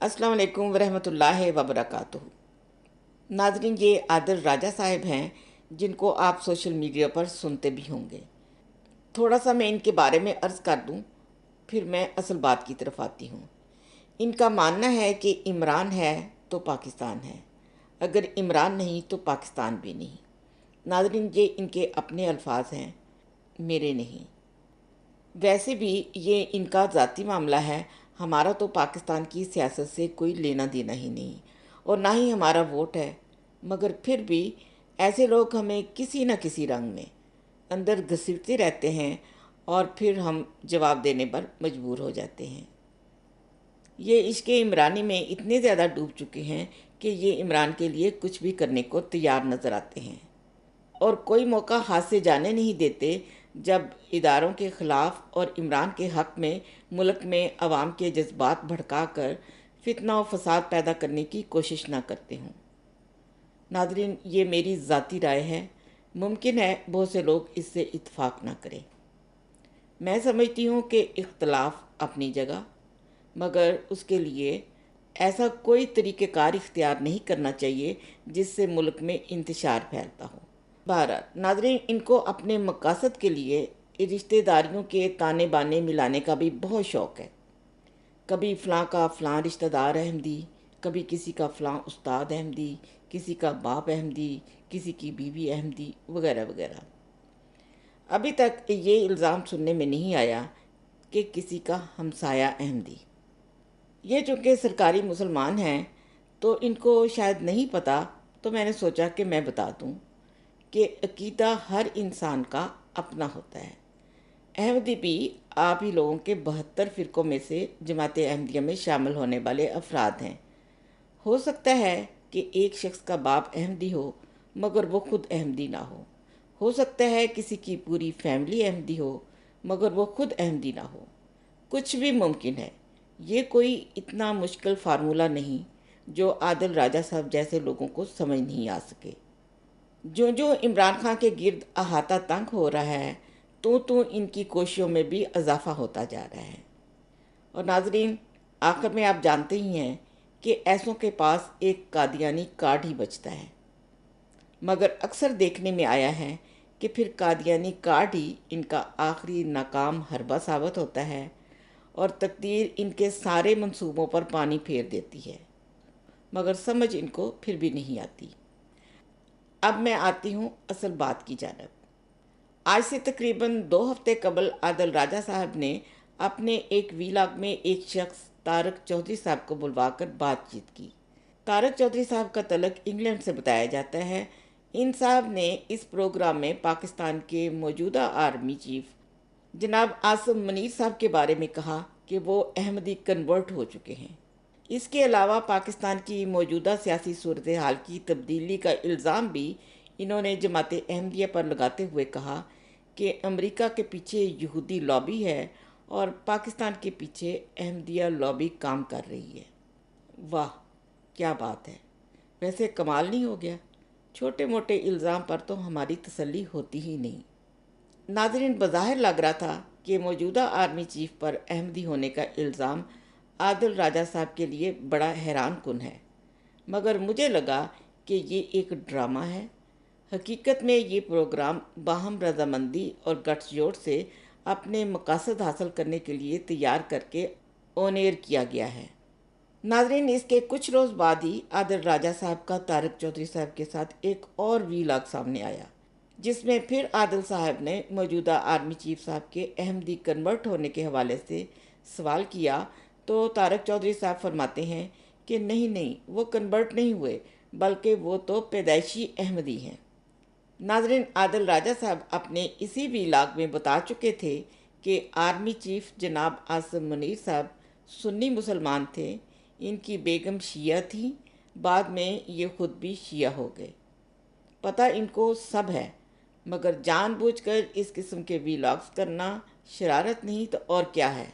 अस्सलाम वालेकुम वरहमतुल्लाहि वबरकातुहू। नाज़रीन, ये आदिल राजा साहब हैं जिनको आप सोशल मीडिया पर सुनते भी होंगे। थोड़ा सा मैं इनके बारे में अर्ज़ कर दूं, फिर मैं असल बात की तरफ आती हूँ। इनका मानना है कि इमरान है तो पाकिस्तान है, अगर इमरान नहीं तो पाकिस्तान भी नहीं। नाज़रीन, ये इनके अपने अल्फाज हैं, मेरे नहीं। वैसे भी ये इनका ज़ाती मामला है। हमारा तो पाकिस्तान की सियासत से कोई लेना देना ही नहीं और ना ही हमारा वोट है, मगर फिर भी ऐसे लोग हमें किसी न किसी रंग में अंदर घसीटते रहते हैं और फिर हम जवाब देने पर मजबूर हो जाते हैं। ये इश्क़ इमरानी में इतने ज़्यादा डूब चुके हैं कि ये इमरान के लिए कुछ भी करने को तैयार नज़र आते हैं और कोई मौका हाथ से जाने नहीं देते जब इदारों के ख़िलाफ़ और इमरान के हक़ में मुल्क में अवाम के जज्बात भड़का कर फितना और फसाद पैदा करने की कोशिश ना करते हों। नाज़रीन, ये मेरी ज़ाती राय है, मुमकिन है बहुत से लोग इससे इत्तेफाक ना करें। मैं समझती हूँ कि इख्तलाफ अपनी जगह, मगर उसके लिए ऐसा कोई तरीक़ेकार इख्तियार नहीं करना चाहिए जिससे मुल्क में इंतशार फैलता हो। बहरहाल नाज़रीन, इनको अपने मकासद के लिए रिश्तेदारियों के ताने बाने मिलाने का भी बहुत शौक़ है। कभी फ़लाँ का फ़लाँ रिश्तेदार अहमदी, कभी किसी का फ़लाँ उस्ताद अहमदी, किसी का बाप अहमदी, किसी की बीवी अहमदी, वगैरह वगैरह। अभी तक ये इल्ज़ाम सुनने में नहीं आया कि किसी का हमसाया अहमदी। ये चूँकि सरकारी मुसलमान हैं तो इनको शायद नहीं पता, तो मैंने सोचा कि मैं बता दूँ कि अकीदा हर इंसान का अपना होता है। अहमदी भी आप ही लोगों के 72 फ़िरक़ों में से जमात अहमदिया में शामिल होने वाले अफराद हैं। हो सकता है कि एक शख्स का बाप अहमदी हो मगर वो खुद अहमदी ना हो सकता है किसी की पूरी फैमिली अहमदी हो मगर वो खुद अहमदी ना हो। कुछ भी मुमकिन है। ये कोई इतना मुश्किल फार्मूला नहीं जो आदिल राजा साहब जैसे लोगों को समझ नहीं आ सके। जो इमरान खान के गिर्द अहाता तंग हो रहा है तो इनकी कोशिशों में भी इजाफा होता जा रहा है। और नाजरीन, आखिर में आप जानते ही हैं कि ऐसों के पास एक कादियानी कार्ड ही बचता है, मगर अक्सर देखने में आया है कि फिर कादियानी कार्ड ही इनका आखिरी नाकाम हरबा साबित होता है और तकदीर इनके सारे मंसूबों पर पानी फेर देती है, मगर समझ इनको फिर भी नहीं आती। अब मैं आती हूँ असल बात की जानिब। आज से तकरीबन 2 हफ्ते कबल आदिल राजा साहब ने अपने एक वीलॉग में एक शख्स तारक चौधरी साहब को बुलवाकर बातचीत की। तारक चौधरी साहब का तलक इंग्लैंड से बताया जाता है। इन साहब ने इस प्रोग्राम में पाकिस्तान के मौजूदा आर्मी चीफ जनाब आसिम मुनीर साहब के बारे में कहा कि वो अहमदी कन्वर्ट हो चुके हैं। इसके अलावा पाकिस्तान की मौजूदा सियासी सूरत हाल की तब्दीली का इल्ज़ाम भी इन्होंने जमात अहमदिया पर लगाते हुए कहा कि अमेरिका के पीछे यहूदी लॉबी है और पाकिस्तान के पीछे अहमदिया लॉबी काम कर रही है। वाह, क्या बात है! वैसे कमाल नहीं हो गया? छोटे मोटे इल्ज़ाम पर तो हमारी तसल्ली होती ही नहीं। नाज़रीन, बज़ाहिर लग रहा था कि मौजूदा आर्मी चीफ पर अहमदी होने का इल्ज़ाम आदिल राजा साहब के लिए बड़ा हैरान कुन है, मगर मुझे लगा कि ये एक ड्रामा है। हकीकत में ये प्रोग्राम बाहम रजामंदी और गठजोड़ से अपने मकासद हासिल करने के लिए तैयार करके ऑन एयर किया गया है। नाज़रीन, इसके कुछ रोज़ बाद ही आदिल राजा साहब का तारक चौधरी साहब के साथ एक और वीलॉग सामने आया, जिसमें फिर आदिल साहब ने मौजूदा आर्मी चीफ साहब के अहमदी कन्वर्ट होने के हवाले से सवाल किया तो तारक चौधरी साहब फरमाते हैं कि नहीं, वो कन्वर्ट नहीं हुए, बल्कि वो तो पैदाइशी अहमदी हैं। नाज़रीन, आदिल राजा साहब अपने इसी वीलॉग में बता चुके थे कि आर्मी चीफ जनाब आसिम मुनीर साहब सुन्नी मुसलमान थे, इनकी बेगम शिया थी, बाद में ये ख़ुद भी शिया हो गए। पता इनको सब है, मगर जानबूझकर इस किस्म के वीलॉग्स करना शरारत नहीं तो और क्या है।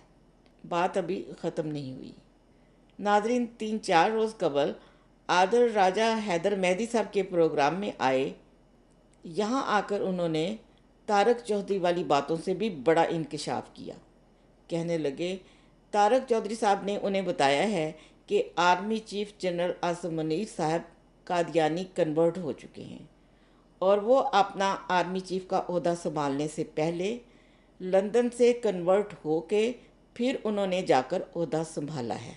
बात अभी ख़त्म नहीं हुई। नाज़रीन, 3-4 रोज़ कबल आदिल राजा हैदर मेहदी साहब के प्रोग्राम में आए। यहाँ आकर उन्होंने तारक चौधरी वाली बातों से भी बड़ा इंकशाफ किया। कहने लगे तारक चौधरी साहब ने उन्हें बताया है کہ army chief general Asim Munir صاحب قادیانی کنورٹ ہو چکے ہیں اور وہ اپنا آرمی چیف کا عہدہ سنبھالنے سے پہلے لندن سے کنورٹ ہو کے پھر انہوں نے جا کر عہدہ سنبھالا ہے۔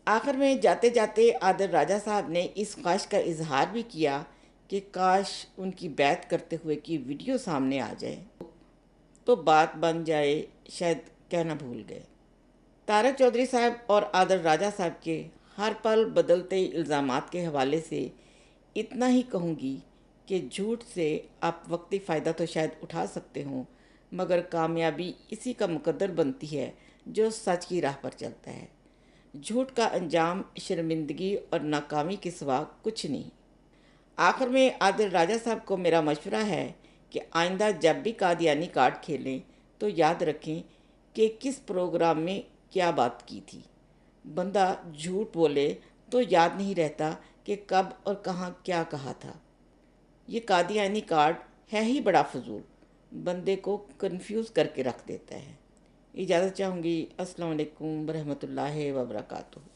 آخر میں جاتے جاتے عادل راجہ صاحب نے اس خواہش کا اظہار بھی کیا کہ کاش ان کی بیعت کرتے ہوئے کی ویڈیو سامنے آ جائے تو بات بن جائے، شاید کہنا بھول گئے۔ طارق چودھری صاحب اور عادل راجہ صاحب کے ہر پل بدلتے الزامات کے حوالے سے اتنا ہی کہوں گی کہ جھوٹ سے آپ وقتی فائدہ تو شاید اٹھا سکتے ہوں، مگر کامیابی اسی کا مقدر بنتی ہے جو سچ کی راہ پر چلتا ہے۔ جھوٹ کا انجام شرمندگی اور ناکامی کے سوا کچھ نہیں۔ آخر میں عادل راجہ صاحب کو میرا مشورہ ہے کہ آئندہ جب بھی قادیانی کارڈ کھیلیں تو یاد رکھیں کہ کس پروگرام میں کیا بات کی تھی۔ بندہ جھوٹ بولے تو یاد نہیں رہتا کہ کب اور کہاں کیا کہا تھا۔ یہ قادیانی کارڈ ہے ہی بڑا فضول، بندے کو کنفیوز کر کے رکھ دیتا ہے۔ اجازت چاہوں گی۔ السلام علیکم ورحمۃ اللہ وبرکاتہ۔